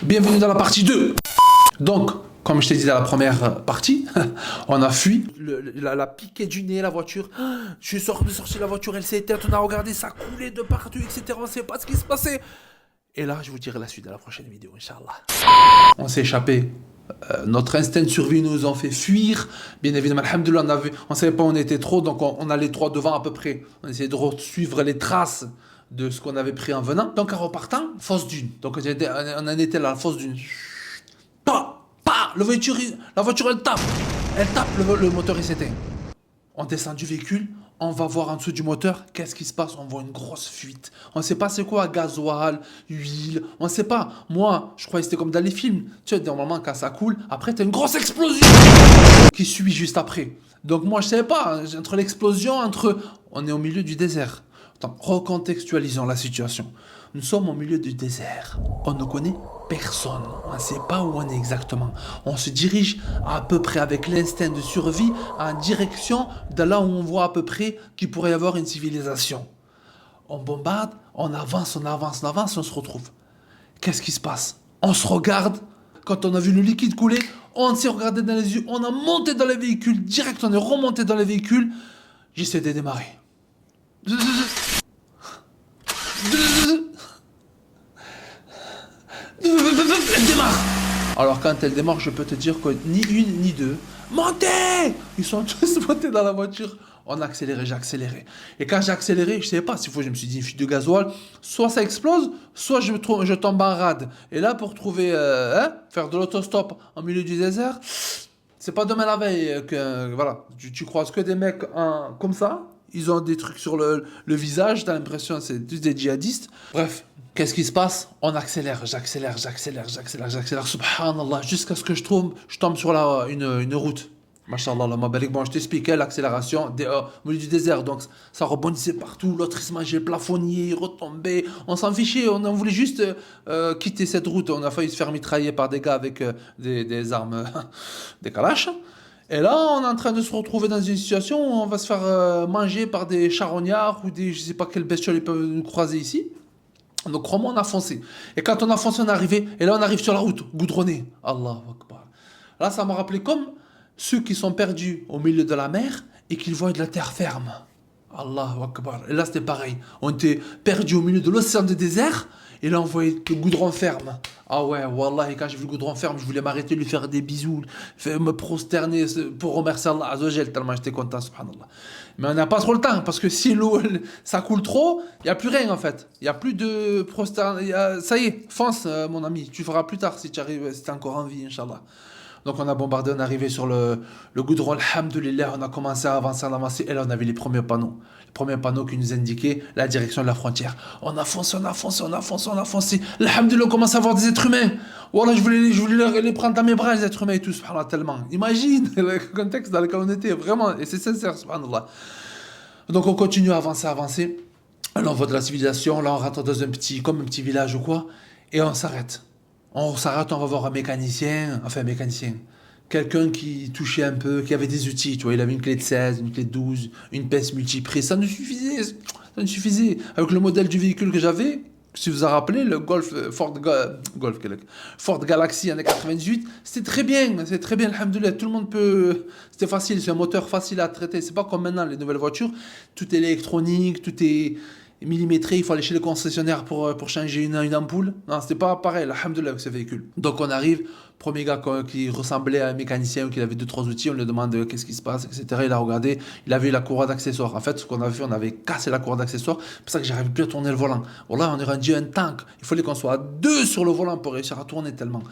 Bienvenue dans la partie 2. Donc, comme je t'ai dit dans la première partie, on a fui. La piqué du nez, la voiture. Je suis sorti de la voiture, elle s'est éteinte, on a regardé, ça coulait de partout, etc. On ne sait pas ce qui se passait. Et là, je vous dirai la suite dans la prochaine vidéo, Inch'Allah. On s'est échappé. Notre instinct de survie nous en fait fuir. Bien évidemment, alhamdoulilah, on ne savait pas où on était trop, donc on allait droit devant à peu près. On essayait de suivre les traces de ce qu'on avait pris en venant. Donc en repartant, fosse dune. Donc on en était là, la fosse dune. La voiture elle tape. Elle tape, le moteur il s'éteint. On descend du véhicule, on va voir en dessous du moteur, qu'est-ce qui se passe? On voit une grosse fuite. On ne sait pas c'est quoi, gasoil, huile, on ne sait pas. Moi, je croyais que c'était comme dans les films. Tu sais, normalement, quand ça coule, après, t'as une grosse explosion qui suit juste après. Donc moi, je ne savais pas, entre l'explosion, on est au milieu du désert. Attends, recontextualisons la situation. Nous sommes au milieu du désert. On ne connaît personne. On ne sait pas où on est exactement. On se dirige à peu près avec l'instinct de survie en direction de là où on voit à peu près qu'il pourrait y avoir une civilisation. On bombarde, on avance, on se retrouve. Qu'est-ce qui se passe? On se regarde. Quand on a vu le liquide couler, on s'est regardé dans les yeux. On a monté dans le véhicule. Direct, on est remonté dans le véhicule. J'essaie de démarrer. Elle démarre. Alors quand elle démarre, je peux te dire que ni une ni deux. Montez! Ils sont tous montés dans la voiture. On a accéléré, j'ai accéléré. Et quand j'ai accéléré, je ne savais pas s'il faut, je me suis dit, une fuite de gasoil, soit ça explose, soit je tombe en rade. Et là, pour trouver, faire de l'autostop en milieu du désert, c'est pas demain la veille que, voilà, tu croises que des mecs comme ça. Ils ont des trucs sur le visage, t'as l'impression que c'est tous des djihadistes. Bref, qu'est-ce qui se passe? On accélère, j'accélère. Subhanallah, jusqu'à ce que je tombe sur une route. Mashallah, la mabalik. Bon, je t'expliquais l'accélération au milieu du désert, donc ça rebondissait partout. L'autre il se mangeait le plafonnier, il retombait. On s'en fichait, on voulait juste quitter cette route. On a failli se faire mitrailler par des gars avec des armes, des kalash. Et là, on est en train de se retrouver dans une situation où on va se faire manger par des charognards ou je sais pas quelles bestioles ils peuvent nous croiser ici. Donc, comment on a foncé? Et quand on a foncé, on est arrivé. Et là, on arrive sur la route, goudronnée. Allahu Akbar. Là, ça m'a rappelé comme ceux qui sont perdus au milieu de la mer et qui voient de la terre ferme. Allahu Akbar. Et là, c'était pareil. On était perdus au milieu de l'océan de désert. Et là, on voyait le goudron ferme. Ah ouais, wallah, et quand j'ai vu le goudron ferme, je voulais m'arrêter, lui faire des bisous, me prosterner pour remercier Allah Azzawajal, tellement j'étais content, subhanallah. Mais on n'a pas trop le temps, parce que si l'eau, ça coule trop, il n'y a plus rien en fait. Il n'y a plus de prosternation. Ça y est, fonce, mon ami, tu feras plus tard si tu arrives, si tu es encore en vie, Inch'Allah. Donc on a bombardé, on est arrivé sur le goudron, alhamdoulilah, on a commencé à avancer, et là on avait les premiers panneaux. Les premiers panneaux qui nous indiquaient la direction de la frontière. On a foncé. Alhamdoulilah, on commence à voir des êtres humains. Voilà, je voulais les prendre dans mes bras, les êtres humains et tout, subhanallah, tellement. Imagine le contexte dans lequel on était, vraiment, et c'est sincère, subhanallah. Donc on continue à avancer. Là on voit de la civilisation, là on rentre dans un petit village ou quoi, et on s'arrête. On s'arrête, on va voir un mécanicien, quelqu'un qui touchait un peu, qui avait des outils, tu vois, il avait une clé de 16, une clé de 12, une pince multiprise, ça nous suffisait. Avec le modèle du véhicule que j'avais, si vous vous rappelez, le Ford Galaxy années 98, c'était très bien, alhamdoulilah, tout le monde c'était facile, c'est un moteur facile à traiter, c'est pas comme maintenant les nouvelles voitures, tout est électronique, tout est millimétré, il faut aller chez le concessionnaire pour changer une ampoule. Non, c'était pas pareil, alhamdoulilah, avec ce véhicule. Donc on arrive, premier gars qui ressemblait à un mécanicien ou qui avait 2-3 outils, on lui demande qu'est-ce qui se passe, etc. Il a regardé, il avait la courroie d'accessoires. En fait, ce qu'on avait fait, on avait cassé la courroie d'accessoires, c'est pour ça que j'arrivais plus à tourner le volant. Voilà, on est rendu un tank. Il fallait qu'on soit à 2 sur le volant pour réussir à tourner tellement.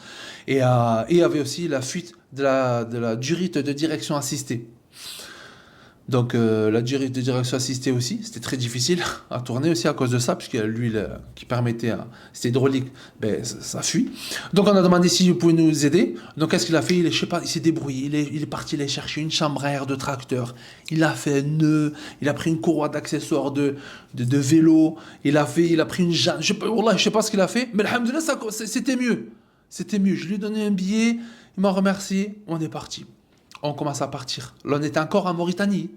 Et il y avait aussi la fuite de la durite de direction assistée. Donc la durée de direction assistée aussi, c'était très difficile à tourner aussi à cause de ça, puisque l'huile qui permettait, c'était hydraulique, ça fuit. Donc on a demandé s'il pouvait nous aider. Donc qu'est-ce qu'il a fait? Il s'est débrouillé, il est parti aller chercher une chambre à air de tracteur, il a fait un nœud, il a pris une courroie d'accessoires de vélo, il a pris une jambe, je sais pas ce qu'il a fait, mais alhamdoulilah, c'était mieux. Je lui ai donné un billet, il m'a remercié, on est parti. On commence à partir. Là, on était encore en Mauritanie.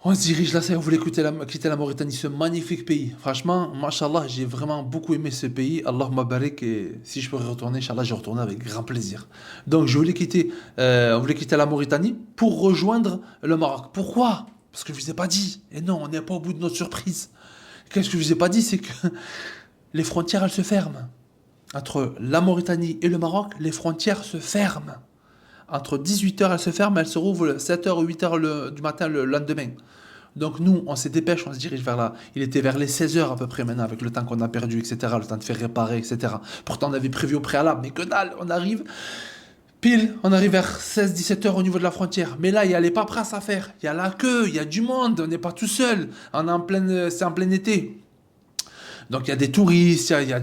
On se dirige là, ça y est, on voulait quitter la Mauritanie, ce magnifique pays. Franchement, mashallah, j'ai vraiment beaucoup aimé ce pays. Allahumma barik, et si je pourrais retourner, Inch'Allah, je retourne avec grand plaisir. Donc, on voulait quitter la Mauritanie pour rejoindre le Maroc. Pourquoi? Parce que je ne vous ai pas dit. Et non, on n'est pas au bout de notre surprise. Qu'est-ce que je ne vous ai pas dit? C'est que les frontières, elles se ferment. Entre la Mauritanie et le Maroc, les frontières se ferment. Entre 18h, elles se ferment, elles se rouvrent 7h ou 8h du matin le lendemain. Donc nous, on se dépêche, on se dirige vers là. Il était vers les 16h à peu près maintenant, avec le temps qu'on a perdu, etc., le temps de faire réparer, etc. Pourtant, on avait prévu au préalable, mais que dalle, on arrive vers 16-17h au niveau de la frontière. Mais là, il y a les paperasses à faire, il y a la queue, il y a du monde, on n'est pas tout seul, c'est en plein été. Donc il y a des touristes, il y a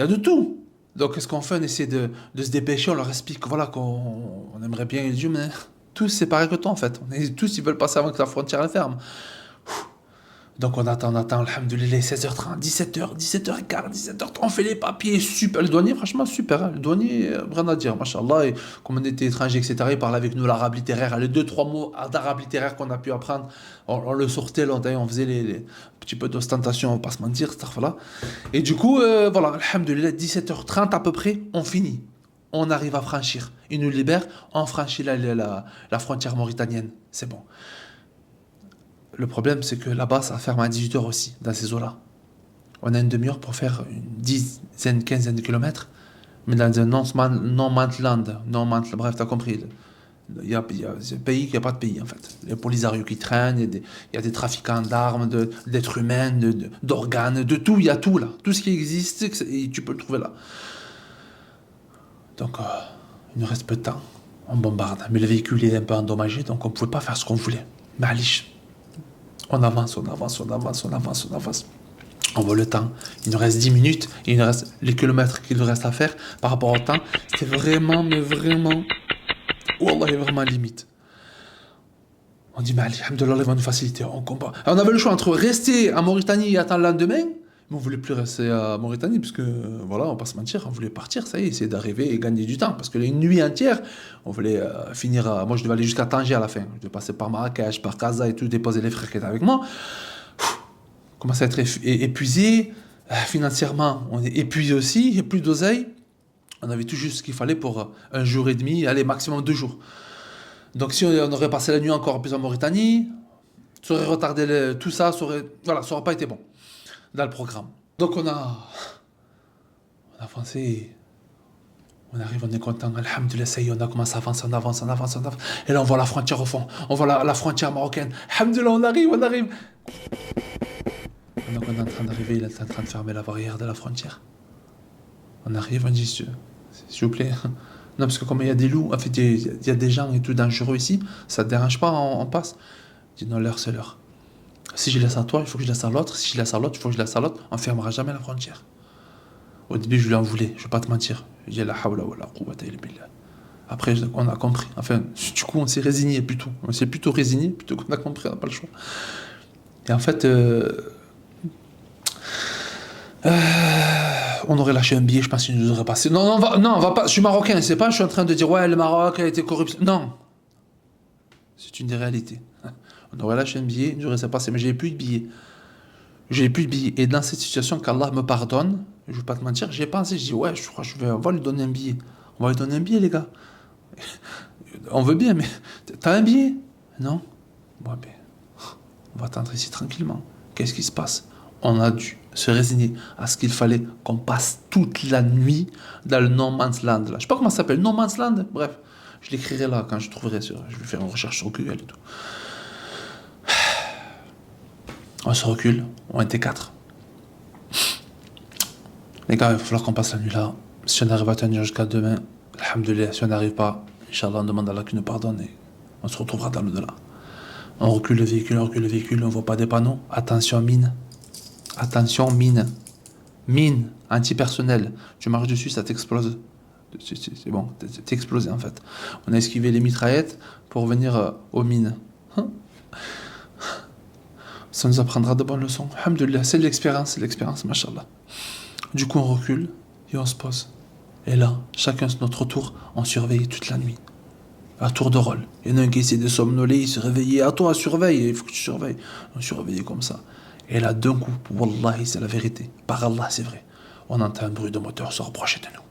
de tout. Donc qu'est-ce qu'on fait? On essaie de se dépêcher, on leur explique voilà, qu'on aimerait bien les yeux, mais tous c'est pareil que toi en fait. Tous ils veulent passer avant que la frontière elle ferme. Donc on attend, alhamdoulilah, 16h30, 17h, 17h15, 17h30, on fait les papiers, super. Le douanier, franchement, super. Hein. Le douanier, rien à dire, machallah. Et comme on était étrangers, etc., il parlait avec nous l'arabe littéraire. Les 2-3 mots d'arabe littéraire qu'on a pu apprendre, on le sortait, là, on faisait les petits peu d'ostentation, on va pas se mentir, voilà. Et du coup, voilà, alhamdoulilah, 17h30 à peu près, on finit. On arrive à franchir. Ils nous libèrent, on franchit la frontière mauritanienne. C'est bon. Le problème, c'est que là-bas, ça ferme à 18h aussi, dans ces eaux-là. On a une demi-heure pour faire une dizaine, quinzaine de kilomètres, mais dans un no-man's land, bref, t'as compris. C'est un pays qui n'a pas de pays, en fait. Les polizarios qui traînent, il y a des trafiquants d'armes, d'êtres humains, d'organes, de tout, il y a tout là. Tout ce qui existe, et tu peux le trouver là. Donc, il nous reste peu de temps. On bombarde, mais le véhicule est un peu endommagé, donc on ne pouvait pas faire ce qu'on voulait. Malish. On avance. On voit le temps. Il nous reste 10 minutes. Et il nous reste les kilomètres qu'il nous reste à faire par rapport au temps. C'était vraiment, mais vraiment... Wallah, vraiment limite. On dit, mais alhamdoulilah, il va nous faciliter. On combat. Alors, on avait le choix entre rester en Mauritanie et attendre le lendemain. Mais on ne voulait plus rester à Mauritanie, parce que, voilà, on va pas se mentir, on voulait partir, ça y est, essayer d'arriver et gagner du temps. Parce que une nuit entière, on voulait finir... moi, je devais aller jusqu'à Tanger à la fin. Je devais passer par Marrakech, par Casa et tout, déposer les frères qui étaient avec moi. On commence à être épuisé. Financièrement, on est épuisé aussi, il n'y a plus d'oseille. On avait tout juste ce qu'il fallait pour un jour et demi, allez, maximum 2 jours. Donc, si on aurait passé la nuit encore plus en Mauritanie, ça aurait retardé tout ça, ça aurait pas été bon dans le programme. Donc on a avancé, on arrive, on est content, alhamdoulilah, ça y est, on a commencé à avancer, on avance, et là on voit la frontière au fond, on voit la frontière marocaine, alhamdoulilah, on arrive. Donc on est en train d'arriver, il est en train de fermer la barrière de la frontière. On arrive, on dit, s'il vous plaît, non parce que comme il y a des loups, en fait il y a des gens et tout dangereux ici, ça te dérange pas, on passe. Il dit non, l'heure c'est l'heure. Si je laisse à toi, il faut que je laisse à l'autre. Si je laisse à l'autre, il faut que je laisse à l'autre. On ne fermera jamais la frontière. Au début, je lui en voulais. Je ne vais pas te mentir. Je dis la hawla wa la quwwata illa billah. Après, on a compris. Enfin, du coup, on s'est résigné plutôt. On s'est plutôt résigné plutôt qu'on a compris. On n'a pas le choix. Et en fait, on aurait lâché un billet. Je pense qu'il nous aurait passé. Non, on va pas. Je suis marocain. C'est pas. Je suis en train de dire ouais, le Maroc a été corruption. Non. C'est une des réalités. On aurait lâché un billet, il nous aurait passé, mais j'ai plus de billets. Et dans cette situation, qu'Allah me pardonne, je ne vais pas te mentir, j'ai pensé, je dis ouais, je crois on va lui donner un billet. On va lui donner un billet, les gars. On veut bien, mais t'as un billet? Non? Bon, ben, on va attendre ici tranquillement. Qu'est-ce qui se passe? On a dû se résigner à ce qu'il fallait qu'on passe toute la nuit dans le No Man's Land. Là. Je sais pas comment ça s'appelle, No Man's Land. Bref, je l'écrirai là quand je trouverai je vais faire une recherche sur Google et tout. On se recule, on était 4. Les gars, il va falloir qu'on passe la nuit là. Si on arrive à tenir jusqu'à demain, alhamdoulilah, si on n'arrive pas, Inch'Allah, on demande à Allah qu'il nous pardonne et on se retrouvera dans l'au-delà. On recule le véhicule, on ne voit pas des panneaux. Attention, mine. Mine, antipersonnel. Tu marches dessus, ça t'explose. C'est bon, t'es explosé en fait. On a esquivé les mitraillettes pour venir aux mines. Ça nous apprendra de bonnes leçons. Alhamdoulilah, c'est l'expérience, mashallah. Du coup, on recule et on se pose. Et là, chacun à notre tour, on surveille toute la nuit. à tour de rôle. Il y en a un qui essaie de somnoler, il se réveillait. À toi, surveille, il faut que tu surveilles. On surveillait comme ça. Et là, d'un coup, Wallahi, c'est la vérité. Par Allah, c'est vrai. On entend un bruit de moteur se rapprocher de nous.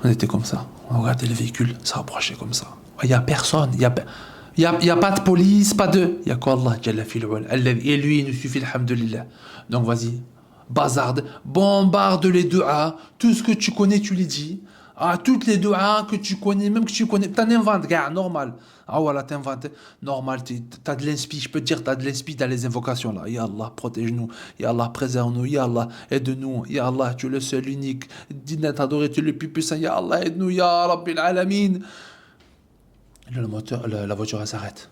On était comme ça. On regardait les véhicules se rapprocher comme ça. Il n'y a personne. Il n'y a pas de police, pas de... Il n'y a qu'Allah, Jalla fil ul. Et lui, il nous suffit, alhamdulillah. Donc vas-y, bazarde, bombarde les du'as. Tout ce que tu connais, tu les dis. Ah, toutes les du'as que tu connais, même que tu connais, t'en inventes, gars, normal. Ah voilà, t'inventes, normal, t'as de l'inspi, je peux te dire, t'as de l'inspi dans les invocations là. Ya Allah, protège-nous. Ya Allah, préserve-nous. Ya Allah, aide-nous. Ya Allah, tu es le seul, unique, digne d'être adoré, tu es le plus puissant. Ya Allah, aide-nous. Ya Rabbil Alamin. Le moteur, la voiture, elle s'arrête.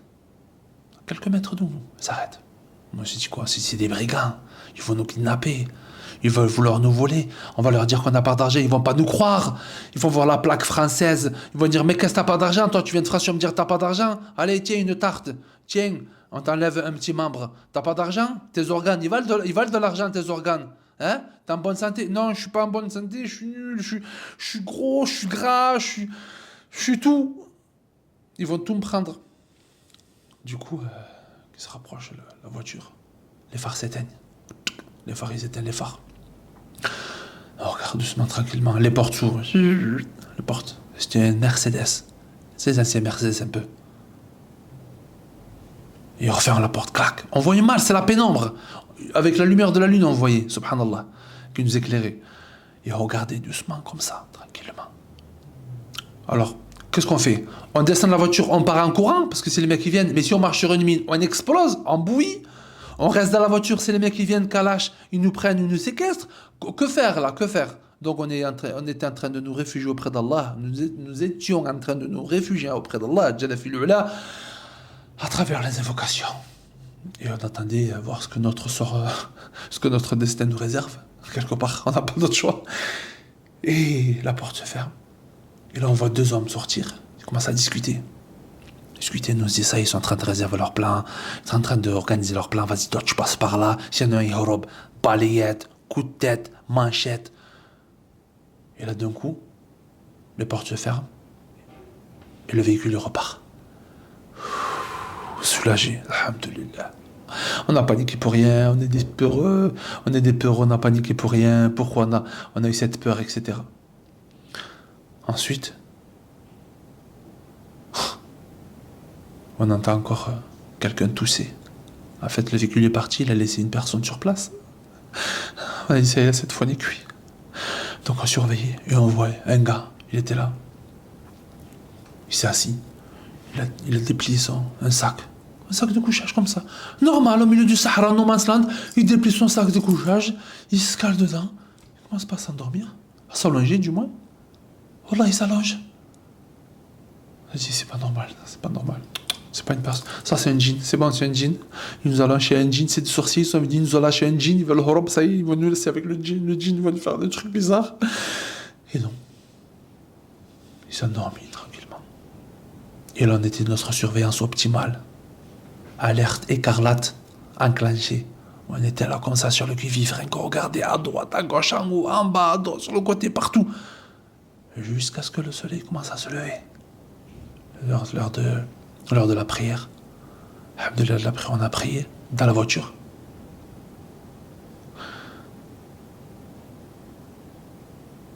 Quelques mètres de nous, elle s'arrête. Moi, je dis quoi? C'est des brigands. Ils vont nous kidnapper. Ils veulent vouloir nous voler. On va leur dire qu'on n'a pas d'argent. Ils vont pas nous croire. Ils vont voir la plaque française. Ils vont dire, mais qu'est-ce que t'as pas d'argent? Toi, tu viens de France me dire, t'as pas d'argent? Allez, tiens, une tarte. Tiens, on t'enlève un petit membre. T'as pas d'argent? Tes organes, ils valent de l'argent, tes organes. Hein? T'es en bonne santé? Non, je suis pas en bonne santé. Je suis nul. Je suis gros. Je suis gras. Je suis tout. Ils vont tout me prendre. Du coup, ils se rapprochent, la voiture. Les phares s'éteignent. Les phares, ils éteignent les phares. On regarde doucement, tranquillement. Les portes s'ouvrent. Les portes. C'était une Mercedes. C'est les anciens Mercedes un peu. Et on referme la porte. Clac. On voyait mal, c'est la pénombre. Avec la lumière de la lune, on voyait, subhanallah, qui nous éclairait. Et on regardait doucement, comme ça, tranquillement. Alors, qu'est-ce qu'on fait? On descend de la voiture, on part en courant, parce que c'est les mecs qui viennent. Mais si on marche sur une mine, on explose, on bouillit. On reste dans la voiture, c'est les mecs qui viennent, Kalash, ils nous prennent, ils nous séquestrent. Que faire là? Que faire? Donc on était en train de nous réfugier auprès d'Allah. Nous étions en train de nous réfugier auprès d'Allah, Jalla fil ula, à travers les invocations. Et on attendait voir ce que notre destin nous réserve. Quelque part, on n'a pas d'autre choix. Et la porte se ferme. Et là, on voit deux hommes sortir. Ils commencent à discuter. Nous disent ça, ils sont en train de réserver leur plan. Ils sont en train d'organiser leur plan. Vas-y, toi, tu passes par là. S'il y en a un, il robe. Balayette, coup de tête, manchette. Et là, d'un coup, les portes se ferment. Et le véhicule repart. Soulagé, alhamdulillah. On n'a paniqué pour rien, on est des peureux. On a paniqué pour rien. Pourquoi on a eu cette peur, etc. Ensuite, on entend encore quelqu'un tousser. En fait, le véhicule est parti, il a laissé une personne sur place. On a dit, ça y est, cette fois, on est cuit. Donc on surveillait et on voit un gars, il était là. Il s'est assis. Il a déplié un sac de couchage comme ça. Normal, au milieu du Sahara, no man's land, il déplie son sac de couchage, il se cale dedans. Il commence pas à s'endormir, à s'allonger du moins. Wallah, il s'allonge. Je dis, c'est pas normal. C'est pas une personne. Ça, c'est un djinn. C'est bon, c'est un djinn. Ils nous ont lâché un djinn. C'est des sorciers. Ils nous ont lâché un djinn. Ils veulent le horob. Ça y est, ils vont nous laisser avec le djinn. Le djinn va nous faire des trucs bizarres. Et non. Ils sont endormis tranquillement. Et là, on était notre surveillance optimale. Alerte écarlate enclenchée. On était là comme ça sur le qui-vive. Rien qu'on regardait à droite, à gauche, en haut, en bas, à droite, sur le côté, partout. Jusqu'à ce que le soleil commence à se lever. L'heure de la prière. Alhamdulillah, de la prière, on a prié dans la voiture.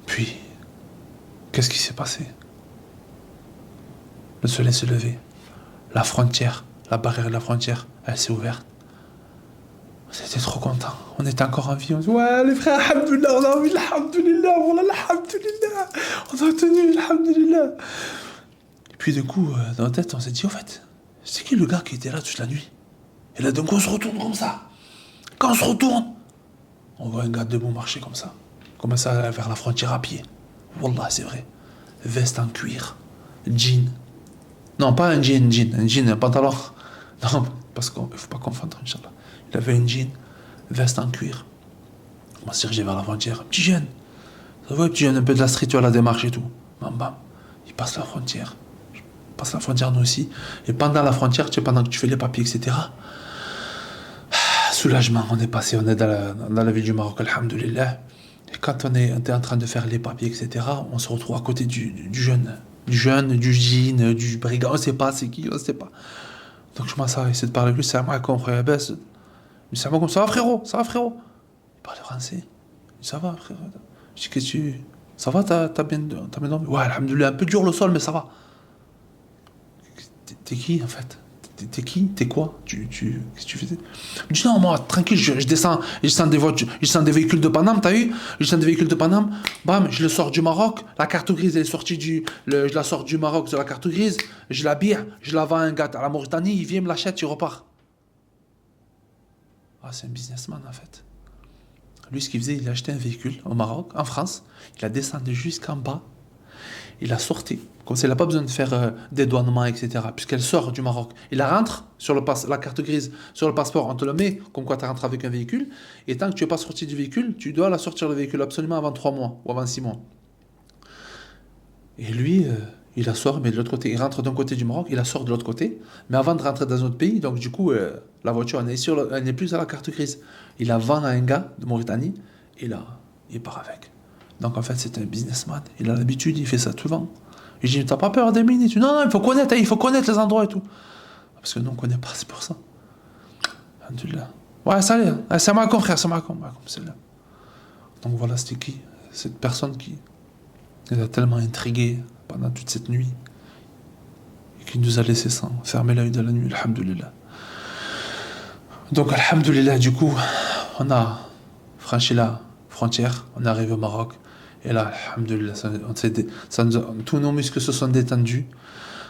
Puis, qu'est-ce qui s'est passé? Le soleil s'est levé. La frontière, la barrière de la frontière, elle s'est ouverte. On était trop contents. On était encore en vie. On dit, ouais, les frères, alhamdulillah, on a eu alhamdulillah, voilà, alhamdulillah. On a tenu, alhamdulillah. Et puis, du coup, dans notre tête, on s'est dit, en fait, c'est qui le gars qui était là toute la nuit? Et là, donc, on se retourne comme ça. Quand on se retourne, on voit un gars debout marcher comme ça. Comme ça, vers la frontière à pied. Wallah, c'est vrai. Veste en cuir, jean. Non, pas un jean, un pantalon. Non, parce qu'il ne faut pas confondre, Inch'Allah. Il avait un jean, veste en cuir. On se dirigeait vers la frontière. Petit jeune. Ça va, petit jeune, un peu de la street, la démarche et tout. Bam, bam. Il passe la frontière. Passe la frontière, nous aussi. Et pendant la frontière, tu sais, pendant que tu fais les papiers, etc. Soulagement, on est passé, on est dans la ville du Maroc, alhamdoulilah. Et quand on était en train de faire les papiers, etc., on se retrouve à côté du jeune. Du jeune, du jean, du brigand, on ne sait pas c'est qui, on ne sait pas. Donc je commence à essayer de parler avec lui, c'est moi qu'on frère baisse. C'est moi comme ça va frérot, ça va frérot. Il parle français. Ça va frérot. Je dis qu'est-ce que tu. Ça va, t'as bien dormi? Ouais, alhamdoulilah, un peu dur le sol, mais ça va. T'es qui en fait? T'es qui? T'es quoi? Qu'est-ce que tu faisais? Je dis non, moi, tranquille, je descends des voitures, je descends des véhicules de Paname, t'as vu? Je descends des véhicules de Paname, bam, je le sors du Maroc, la carte grise, elle est sortie je la sors du Maroc sur la carte grise, je l'habille, je la vends à un gars à la Mauritanie, il vient me l'achète, tu repars. Ah, c'est un businessman en fait. Lui, ce qu'il faisait, il a acheté un véhicule au Maroc, en France, il a descendu jusqu'en bas, il a sorti. Comme ça, il n'a pas besoin de faire dédouanement, etc. Puisqu'elle sort du Maroc. Il la rentre sur la carte grise, sur le passeport, on te le met, comme quoi tu rentres avec un véhicule. Et tant que tu n'es pas sorti du véhicule, tu dois la sortir le véhicule absolument avant 3 mois ou avant 6 mois. Et lui, il la sort, mais de l'autre côté. Il rentre d'un côté du Maroc, il la sort de l'autre côté. Mais avant de rentrer dans un autre pays, donc du coup, la voiture, elle n'est plus à la carte grise. Il la vend à un gars de Mauritanie, et là, il part avec. Donc en fait, c'est un businessman. Il a l'habitude, il fait ça souvent. Et je dis, t'as pas peur des minutes? Non, il faut connaître les endroits et tout. Parce que nous, on connaît pas, c'est pour ça. Alhamdoulilah. Ouais, salut. C'est Malcolm, frère, c'est Malcolm, c'est là. Donc voilà, c'était qui? Cette personne qui nous a tellement intrigués pendant toute cette nuit. Et qui nous a laissé sans fermer l'œil de la nuit, alhamdoulilah. Donc, alhamdoulilah, du coup, on a franchi la frontière, on est arrivé au Maroc. Et là, alhamdoulilah, tous nos muscles se sont détendus.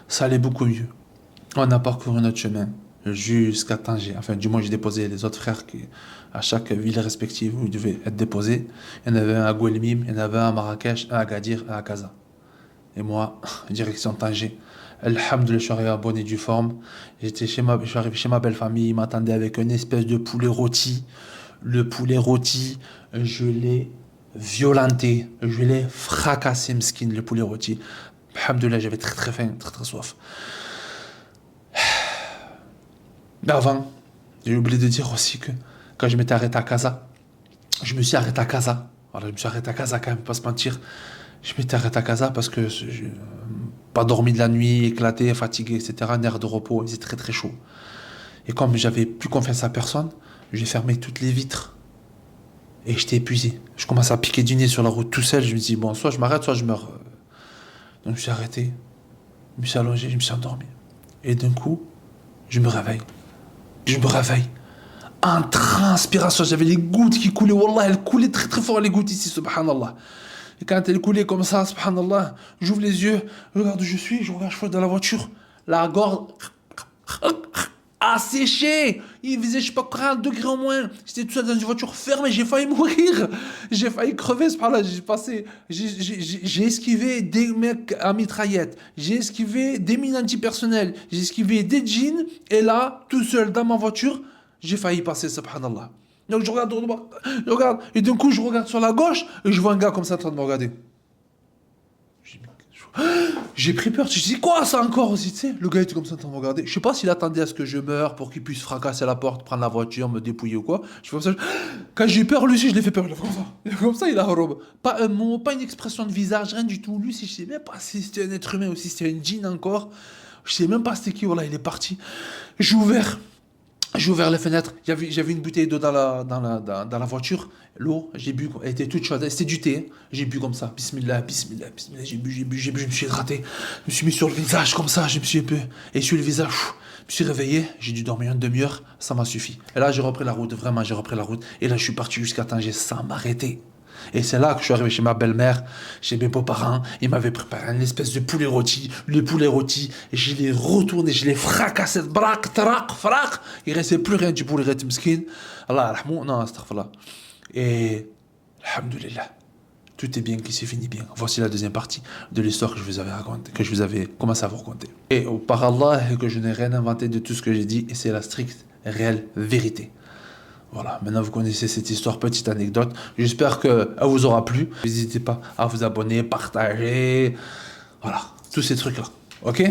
Ça allait beaucoup mieux. On a parcouru notre chemin jusqu'à Tanger. Enfin, du moins, j'ai déposé les autres frères à chaque ville respective où ils devaient être déposés. Il y en avait un à Guelmim, il y en avait un à Marrakech, un à Agadir, un à Casa. Et moi, direction Tanger. Alhamdoulilah, je suis arrivé à bonne et due forme. Je suis arrivé chez ma belle famille. Ils m'attendaient avec une espèce de poulet rôti. Le poulet rôti, je l'ai violenté, je l'ai fracassé, m'skin, le poulet rôti. Alhamdoulilah, j'avais très très faim, très très soif. Mais avant, j'ai oublié de dire aussi que quand je m'étais arrêté à Casa, je me suis arrêté à Casa. Voilà, je me suis arrêté à Casa quand même, pas se mentir. Je m'étais arrêté à Casa parce que je pas dormi de la nuit, éclaté, fatigué, etc. Un air de repos, il faisait très très chaud. Et comme j'avais plus confiance à personne, j'ai fermé toutes les vitres. Et j'étais épuisé. Je commençais à piquer du nez sur la route tout seul. Je me dis, bon, soit je m'arrête, soit je meurs. Donc je me suis arrêté. Je me suis allongé, je me suis endormi. Et d'un coup, je me réveille. En transpiration, j'avais les gouttes qui coulaient. Wallah, elles coulaient très très fort, les gouttes ici, subhanallah. Et quand elles coulaient comme ça, subhanallah, j'ouvre les yeux, je regarde où je suis, je regarde, je suis dans la voiture. La gorge asséché. Il faisait, je sais pas, 40 degrés au moins. J'étais tout seul dans une voiture fermée, j'ai failli mourir. J'ai failli crever, ce par-là. J'ai esquivé des mecs à mitraillette. J'ai esquivé des mines antipersonnelles. J'ai esquivé des jeans. Et là, tout seul dans ma voiture, j'ai failli passer, subhanallah. Donc je regarde. Et d'un coup, je regarde sur la gauche et je vois un gars comme ça en train de me regarder. J'ai pris peur, je dis quoi ça encore aussi, tu sais. Le gars était comme ça en train de me regarder. Je sais pas s'il attendait à ce que je meure pour qu'il puisse fracasser la porte, prendre la voiture, me dépouiller ou quoi. Je fais comme ça. Quand j'ai eu peur, lui aussi, je l'ai fait peur. Il a fait comme ça. Comme ça, il a robe. Pas un mot, pas une expression de visage, rien du tout. Lui, si je sais même pas si c'était un être humain ou si c'était un djinn encore. Je sais même pas c'était qui. Voilà, il est parti. J'ai ouvert les fenêtres, j'avais une bouteille d'eau dans la voiture. L'eau, j'ai bu, elle était toute chaude, c'était du thé. J'ai bu comme ça, bismillah, j'ai bu, je me suis hydraté. Je me suis mis sur le visage comme ça, je me suis un peu essuyé le visage. Je me suis réveillé, j'ai dû dormir une demi-heure, ça m'a suffi. Et là, j'ai repris la route, vraiment, j'ai repris la route. Et là, je suis parti jusqu'à Tanger sans m'arrêter. Et c'est là que je suis arrivé chez ma belle-mère, chez mes beaux-parents. Ils m'avaient préparé une espèce de poulet rôti. Le poulet rôti, et je l'ai retourné, je l'ai fracassé. Braque, trac, frac. Il ne restait plus rien du poulet rôti, m'skin. Allah, rahmou, non, astaghfirullah. Et, alhamdoulilah, tout est bien qui s'est fini bien. Voici la deuxième partie de l'histoire que je vous avais racontée, que je vous avais commencé à vous raconter. Et par Allah, que je n'ai rien inventé de tout ce que j'ai dit, et c'est la stricte, réelle vérité. Voilà, maintenant vous connaissez cette histoire, petite anecdote. J'espère qu'elle vous aura plu. N'hésitez pas à vous abonner, partager. Voilà, tous ces trucs-là. Ok?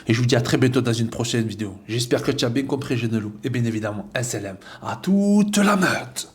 Et je vous dis à très bientôt dans une prochaine vidéo. J'espère que tu as bien compris, Genelou. Et bien évidemment, un salam à toute la meute.